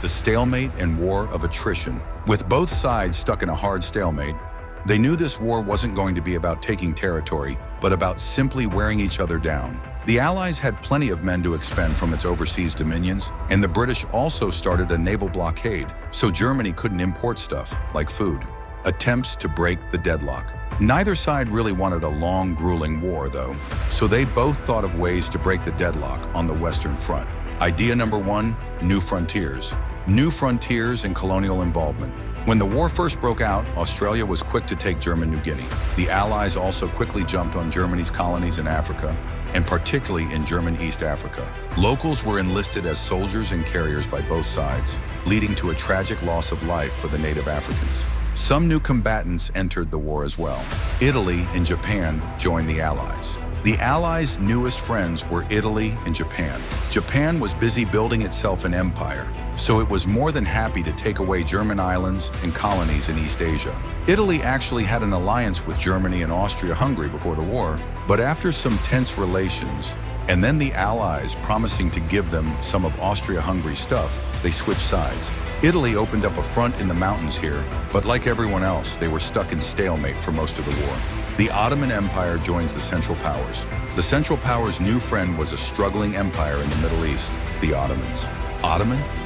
the stalemate and war of attrition. With both sides stuck in a hard stalemate, they knew this war wasn't going to be about taking territory, but about simply wearing each other down. The Allies had plenty of men to expend from its overseas dominions, and the British also started a naval blockade, so Germany couldn't import stuff, like food. Attempts to break the deadlock. Neither side really wanted a long, grueling war, though, so they both thought of ways to break the deadlock on the Western Front. Idea number one, new frontiers. New frontiers and colonial involvement. When the war first broke out, Australia was quick to take German New Guinea. The Allies also quickly jumped on Germany's colonies in Africa, and particularly in German East Africa. Locals were enlisted as soldiers and carriers by both sides, leading to a tragic loss of life for the native Africans. Some new combatants entered the war as well. Italy and Japan joined the Allies. The Allies' newest friends were Italy and Japan. Japan was busy building itself an empire, so it was more than happy to take away German islands and colonies in East Asia. Italy actually had an alliance with Germany and Austria-Hungary before the war, but after some tense relations, and then the Allies promising to give them some of Austria-Hungary's stuff, they switched sides. Italy opened up a front in the mountains here, but like everyone else, they were stuck in stalemate for most of the war. The Ottoman Empire joins the Central Powers. The Central Powers' new friend was a struggling empire in the Middle East, the Ottomans.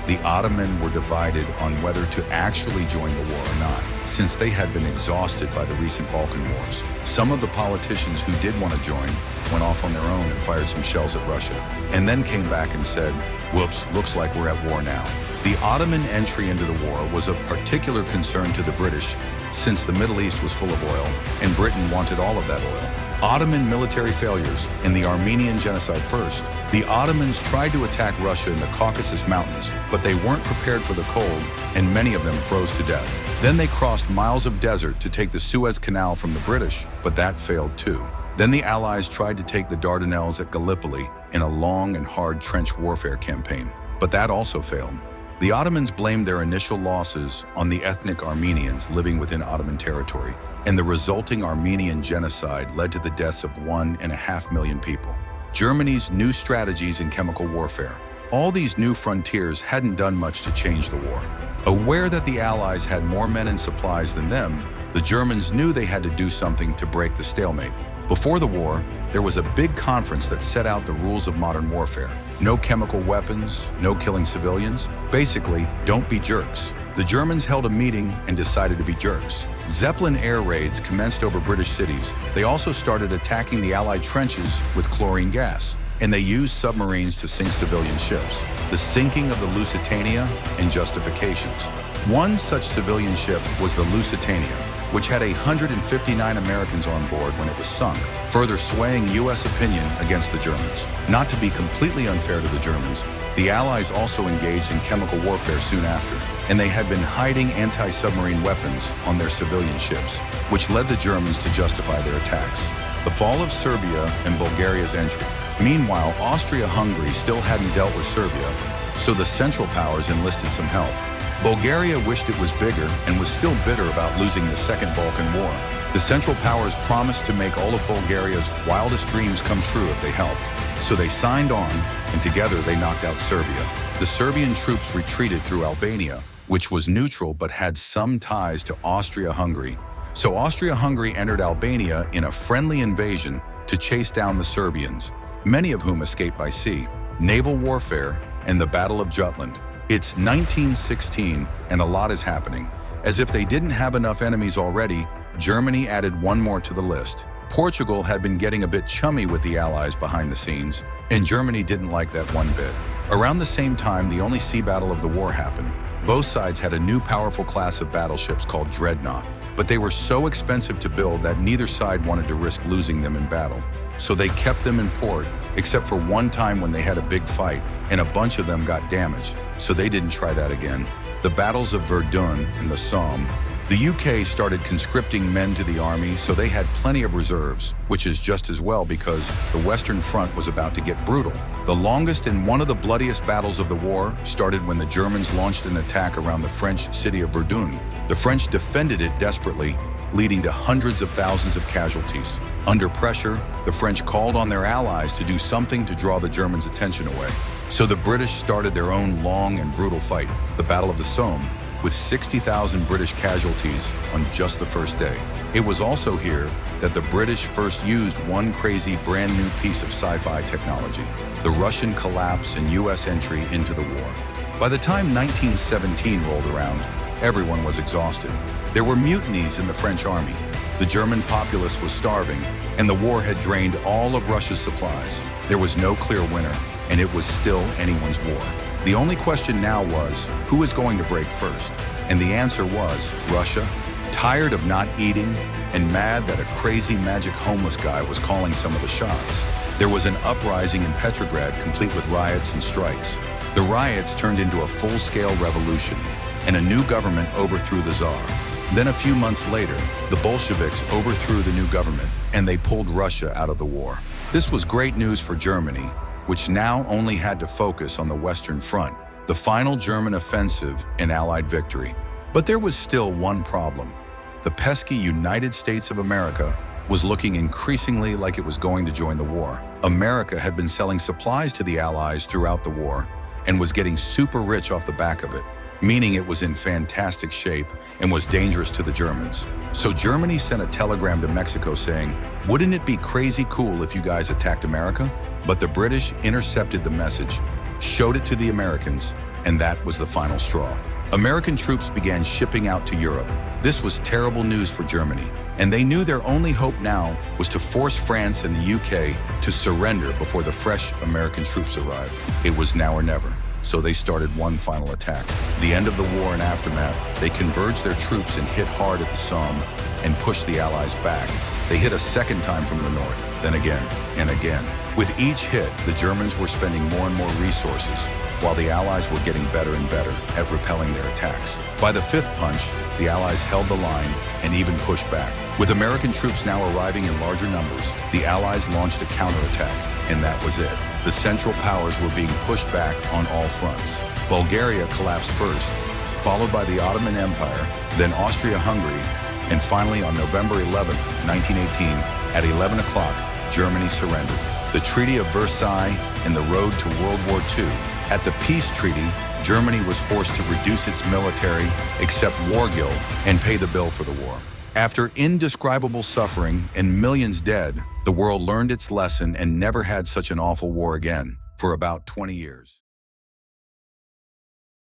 The Ottoman were divided on whether to actually join the war or not, since they had been exhausted by the recent Balkan wars. Some of the politicians who did want to join went off on their own and fired some shells at Russia, and then came back and said, "Whoops, looks like we're at war now." The Ottoman entry into the war was of particular concern to the British, since the Middle East was full of oil, and Britain wanted all of that oil. Ottoman military failures and the Armenian Genocide first. The Ottomans tried to attack Russia in the Caucasus Mountains, but they weren't prepared for the cold, and many of them froze to death. Then they crossed miles of desert to take the Suez Canal from the British, but that failed too. Then the Allies tried to take the Dardanelles at Gallipoli in a long and hard trench warfare campaign, but that also failed. The Ottomans blamed their initial losses on the ethnic Armenians living within Ottoman territory, and the resulting Armenian genocide led to the deaths of 1.5 million people. Germany's new strategies in chemical warfare. All these new frontiers hadn't done much to change the war. Aware that the Allies had more men and supplies than them, the Germans knew they had to do something to break the stalemate. Before the war, there was a big conference that set out the rules of modern warfare. No chemical weapons, no killing civilians. Basically, don't be jerks. The Germans held a meeting and decided to be jerks. Zeppelin air raids commenced over British cities. They also started attacking the Allied trenches with chlorine gas, and they used submarines to sink civilian ships. The sinking of the Lusitania and justifications. One such civilian ship was the Lusitania, which had 159 Americans on board when it was sunk, further swaying U.S. opinion against the Germans. Not to be completely unfair to the Germans, the Allies also engaged in chemical warfare soon after, and they had been hiding anti-submarine weapons on their civilian ships, which led the Germans to justify their attacks. The fall of Serbia and Bulgaria's entry. Meanwhile, Austria-Hungary still hadn't dealt with Serbia, so the Central Powers enlisted some help. Bulgaria wished it was bigger and was still bitter about losing the Second Balkan War. The Central Powers promised to make all of Bulgaria's wildest dreams come true if they helped. So they signed on, and together they knocked out Serbia. The Serbian troops retreated through Albania, which was neutral but had some ties to Austria-Hungary. So Austria-Hungary entered Albania in a friendly invasion to chase down the Serbians, many of whom escaped by sea. Naval warfare and the Battle of Jutland. It's 1916, and a lot is happening. As if they didn't have enough enemies already, Germany added one more to the list. Portugal had been getting a bit chummy with the Allies behind the scenes, and Germany didn't like that one bit. Around the same time, the only sea battle of the war happened. Both sides had a new powerful class of battleships called dreadnought, but they were so expensive to build that neither side wanted to risk losing them in battle. So they kept them in port, except for one time when they had a big fight, and a bunch of them got damaged, so they didn't try that again. The battles of Verdun and the Somme. The UK started conscripting men to the army, so they had plenty of reserves, which is just as well because the Western Front was about to get brutal. The longest and one of the bloodiest battles of the war started when the Germans launched an attack around the French city of Verdun. The French defended it desperately, leading to hundreds of thousands of casualties. Under pressure, the French called on their allies to do something to draw the Germans' attention away. So the British started their own long and brutal fight, the Battle of the Somme, with 60,000 British casualties on just the first day. It was also here that the British first used one crazy brand new piece of sci-fi technology, the Russian collapse and US entry into the war. By the time 1917 rolled around, everyone was exhausted. There were mutinies in the French army. The German populace was starving, and the war had drained all of Russia's supplies. There was no clear winner, and it was still anyone's war. The only question now was, who was going to break first? And the answer was Russia, tired of not eating and mad that a crazy magic homeless guy was calling some of the shots. There was an uprising in Petrograd complete with riots and strikes. The riots turned into a full-scale revolution, and a new government overthrew the Tsar. Then a few months later, the Bolsheviks overthrew the new government, and they pulled Russia out of the war. This was great news for Germany, which now only had to focus on the Western Front, the final German offensive and Allied victory. But there was still one problem. The pesky United States of America was looking increasingly like it was going to join the war. America had been selling supplies to the Allies throughout the war and was getting super rich off the back of it, meaning it was in fantastic shape and was dangerous to the Germans. So Germany sent a telegram to Mexico saying, "Wouldn't it be crazy cool if you guys attacked America?" But the British intercepted the message, showed it to the Americans, and that was the final straw. American troops began shipping out to Europe. This was terrible news for Germany, and they knew their only hope now was to force France and the UK to surrender before the fresh American troops arrived. It was now or never. So they started one final attack. The end of the war and aftermath, they converged their troops and hit hard at the Somme and pushed the Allies back. They hit a second time from the north, then again and again. With each hit, the Germans were spending more and more resources, while the Allies were getting better and better at repelling their attacks. By the fifth punch, the Allies held the line and even pushed back. With American troops now arriving in larger numbers, the Allies launched a counterattack, and that was it. The Central Powers were being pushed back on all fronts. Bulgaria collapsed first, followed by the Ottoman Empire, then Austria-Hungary, and finally on November 11, 1918, at 11 o'clock, Germany surrendered. The Treaty of Versailles and the road to World War II. At the peace treaty, Germany was forced to reduce its military, accept war guilt, and pay the bill for the war. After indescribable suffering and millions dead, the world learned its lesson and never had such an awful war again for about 20 years.